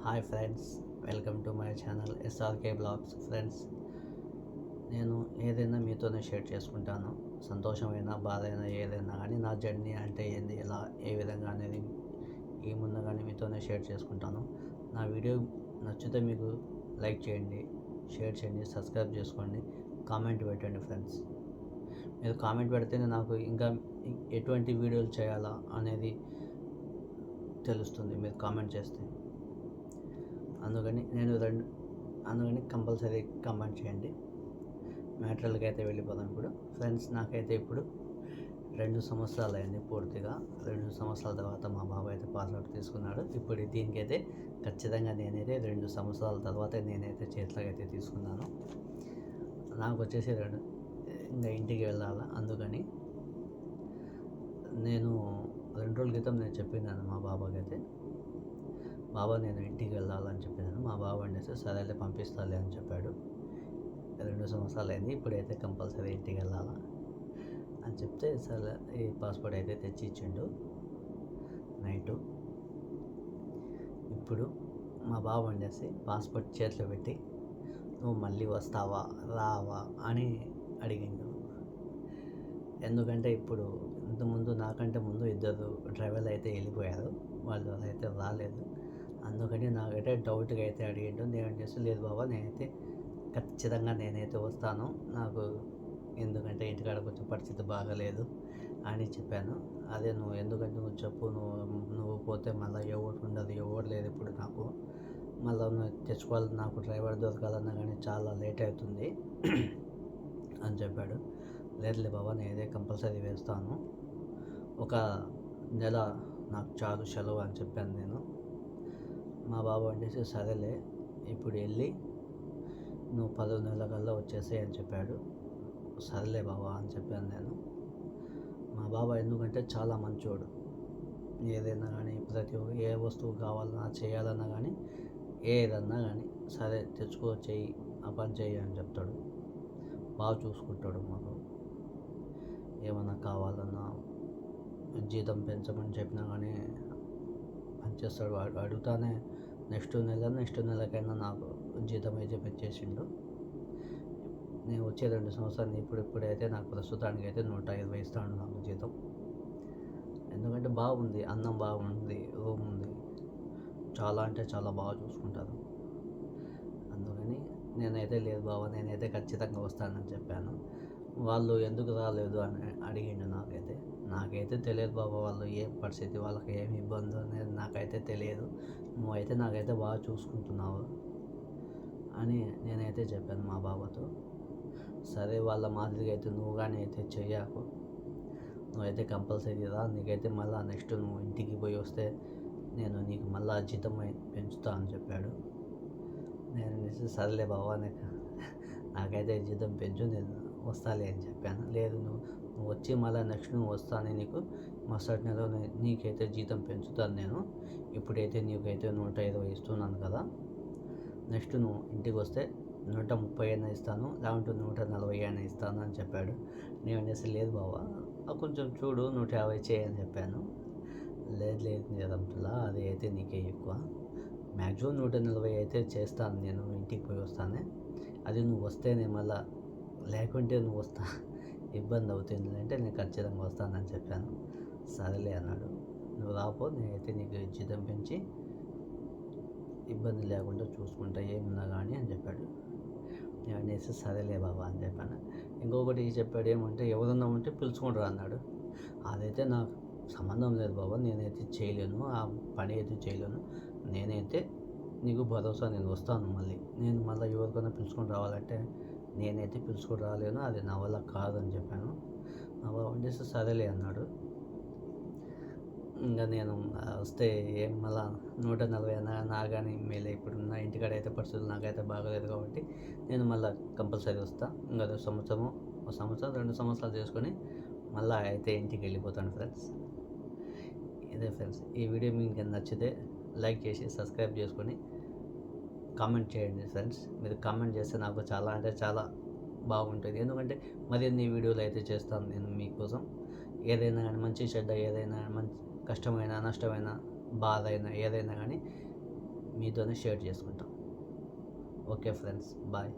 Hi friends, welcome to my channel SRK vlogs. Friends, నేను ఏదైనా మీతోనే షేర్ చేసుకుంటాను. సంతోషమైన, బాధ అయినా ఏదైనా కానీ నా జర్నీ అంటే ఏంది, ఎలా ఏ విధంగా అనేది ఈ ముందుగానే మీతోనే షేర్ చేసుకుంటాను. నా వీడియో నచ్చితే మీకు లైక్ చేయండి, షేర్ చేయండి, సబ్స్క్రైబ్ చేసుకోండి, కామెంట్ పెట్టండి. ఫ్రెండ్స్, మీరు కామెంట్ పెడితేనే నాకు ఇంకా ఎటువంటి వీడియోలు చేయాలా అనేది తెలుస్తుంది, మీరు కామెంట్ చేస్తే. అందుకని కంపల్సరీ కామెంట్ చేయండి. మ్యాటర్లకి అయితే వెళ్ళిపోదాం. ఇప్పుడు ఫ్రెండ్స్, నాకైతే ఇప్పుడు 2 సంవత్సరాలు అయింది పూర్తిగా. 2 సంవత్సరాల తర్వాత మా బాబాయ్ అయితే పాస్వర్డ్ తీసుకున్నాడు. ఇప్పుడు దీనికైతే ఖచ్చితంగా నేనైతే 2 సంవత్సరాల తర్వాత నేనైతే చేతిలోకి అయితే తీసుకున్నాను. నాకు వచ్చేసి ఇంకా ఇంటికి వెళ్ళాలా. అందుకని నేను 2 రోజుల క్రితం నేను చెప్పినాను మా బాబాకి అయితే, బాబా నేను ఇంటికి వెళ్ళాలని చెప్పినాను. మా బాబా అనేసి సరేలే పంపిస్తాలే అని చెప్పాడు. 2 సంవత్సరాలు అయింది, ఇప్పుడైతే కంపల్సరీ ఇంటికి వెళ్ళాలా అని చెప్తే సరే ఈ పాస్పోర్ట్ అయితే తెచ్చి ఇచ్చిండు నైటు. ఇప్పుడు మా బాబు అనేసి పాస్పోర్ట్ చేతిలో పెట్టి, నువ్వు మళ్ళీ వస్తావా రావా అని అడిగిండు. ఎందుకంటే ఇప్పుడు ఇంతకుముందు నాకంటే ముందు 2 డ్రైవర్లు అయితే వెళ్ళిపోయారు, వాళ్ళు అయితే రాలేదు. అందుకని నాకైతే డౌట్గా అయితే అడిగిండు. నేను చేసి లేదు బాబా, నేనైతే ఖచ్చితంగా నేనైతే వస్తాను, నాకు ఎందుకంటే ఇంటికాడ కొంచెం పరిస్థితి బాగాలేదు అని చెప్పాను. అదే ఎందుకంటే నువ్వు చెప్పు, నువ్వు పోతే మళ్ళీ ఎవరు ఉండదు, ఎవరు లేదు ఇప్పుడు నాకు, మళ్ళీ నువ్వు తెచ్చుకోవాలి, నాకు డ్రైవర్ దొరకాలన్నా కానీ చాలా లేట్ అవుతుంది అని చెప్పాడు. లేదులే బాబా, నేనైతే కంపల్సరీ వేస్తాను, ఒక నెల నాకు చాలు సెలవు అని చెప్పాను నేను. మా బాబు అనేసి సరేలే ఇప్పుడు వెళ్ళి నువ్వు 10 నెలల కల్లా వచ్చేసాయి అని చెప్పాడు. సరేలే బాబా అని చెప్పాను నేను. మా బాబా ఎందుకంటే చాలా మంచోడు. ఏదైనా కానీ ఏ వస్తువు కావాలన్నా చేయాలన్నా కానీ ఏదన్నా కానీ సరే తెచ్చుకో, చెయ్యి, ఆ పని చెయ్యి అని చెప్తాడు. బాగా చూసుకుంటాడు. మాకు ఏమన్నా కావాలన్నా జీతం పెంచమని చెప్పినా కానీ పనిచేస్తాడు. అడుగుతానే నెక్స్ట్ నెలకైనా నాకు జీతం అయితే పెంచేసిండు. నేను వచ్చే 2 సంవత్సరాలు ఇప్పుడైతే నాకు ప్రస్తుతానికి అయితే 120 ఇస్తాడు నాకు జీతం. ఎందుకంటే బాగుంది, అన్నం బాగుంది, రూమ్ ఉంది, చాలా అంటే చాలా బాగా చూసుకుంటారు. అందుకని నేనైతే లేదు బాబా, నేనైతే ఖచ్చితంగా వస్తానని చెప్పాను. వాళ్ళు ఎందుకు రాలేదు అని అడిగిండు. నాకైతే తెలియదు బాబా, వాళ్ళు ఏం పరిస్థితి, వాళ్ళకి ఏమి ఇబ్బంది అనేది నాకైతే తెలియదు. నువ్వైతే నాకైతే బాగా చూసుకుంటున్నావు అని నేనైతే చెప్పాను మా బాబాతో. సరే వాళ్ళ మాదిరిగా అయితే నువ్వు కానీ అయితే చెయ్యకు, నువ్వైతే కంపల్సరీ రా, నీకైతే మళ్ళీ నెక్స్ట్ నువ్వు ఇంటికి పోయి వస్తే నేను నీకు మళ్ళీ జీతం పెంచుతా అని చెప్పాడు. నేను సరేలే బాబా, నాకైతే జీతం పెంచు, నేను వస్తాలే అని చెప్పాను. లేదు నువ్వు వచ్చి మళ్ళీ నెక్స్ట్ నువ్వు వస్తానే నీకు మరుసటి నెలలో నీకైతే జీతం పెంచుతాను నేను. ఇప్పుడైతే నీకైతే 120 ఇస్తున్నాను కదా, నెక్స్ట్ నువ్వు ఇంటికి వస్తే 130 అయినా ఇస్తాను, లేకుంటే 140 అయినా ఇస్తాను అని చెప్పాడు. నేను అనేసి లేదు బాబా, కొంచెం చూడు 150 చేయని చెప్పాను. లేదు నిజంలా, అది అయితే నీకే ఎక్కువ, మ్యాక్సిమం 140 అయితే చేస్తాను నేను, ఇంటికి పోయి వస్తానే, అది నువ్వు వస్తేనే మళ్ళా, లేకుంటే నువ్వు వస్తా ఇబ్బంది అవుతుంది అంటే నేను ఖచ్చితంగా వస్తానని చెప్పాను. సరేలే అన్నాడు. నువ్వు రాపో, నేనైతే నీకు జీతం పెంచి ఇబ్బంది లేకుండా చూసుకుంటా ఏమున్నా కానీ అని చెప్పాడు. నేను అనేసి సరేలే బాబా అని చెప్పాను. ఇంకొకటి చెప్పాడు ఏమంటే, ఎవరన్నా ఉంటే పిలుచుకుంటారా అన్నాడు. అదైతే నాకు సంబంధం లేదు బాబా, నేనైతే చేయలేను, ఆ పని అయితే చేయలేను, నేనైతే నీకు భరోసా, నేను వస్తాను నేను మళ్ళీ ఎవరికైనా పిలుచుకొని రావాలంటే నేనైతే పిలుచుకొని రాలేను, అది నా వల్ల కాదని చెప్పాను. నా బాబు వచ్చేసి సరేలే అన్నాడు. ఇంకా నేను వస్తే ఏం మళ్ళీ 140 అన్నా కానీ మేలే, ఇప్పుడు నా ఇంటికాడ అయితే పరిస్థితులు నాకైతే బాగలేదు కాబట్టి నేను మళ్ళీ కంపల్సరీ వస్తా. ఇంకా 1 సంవత్సరం 2 సంవత్సరాలు చేసుకొని మళ్ళీ అయితే ఇంటికి వెళ్ళిపోతాను. ఫ్రెండ్స్, ఇదే ఫ్రెండ్స్, ఈ వీడియో మీకు నచ్చితే లైక్ చేసి సబ్స్క్రైబ్ చేసుకొని కామెంట్ చేయండి. ఫ్రెండ్స్, మీరు కామెంట్ చేస్తే నాకు చాలా అంటే చాలా బాగుంటుంది. ఎందుకంటే మరిన్ని వీడియోలు అయితే చేస్తాను నేను మీకోసం. ఏదైనా కానీ మంచి చెడ్డ, ఏదైనా మంచి కష్టమైన నష్టమైన బాధ అయినా ఏదైనా కానీ మీతోనే షేర్ చేసుకుంటాం. Okay friends, bye.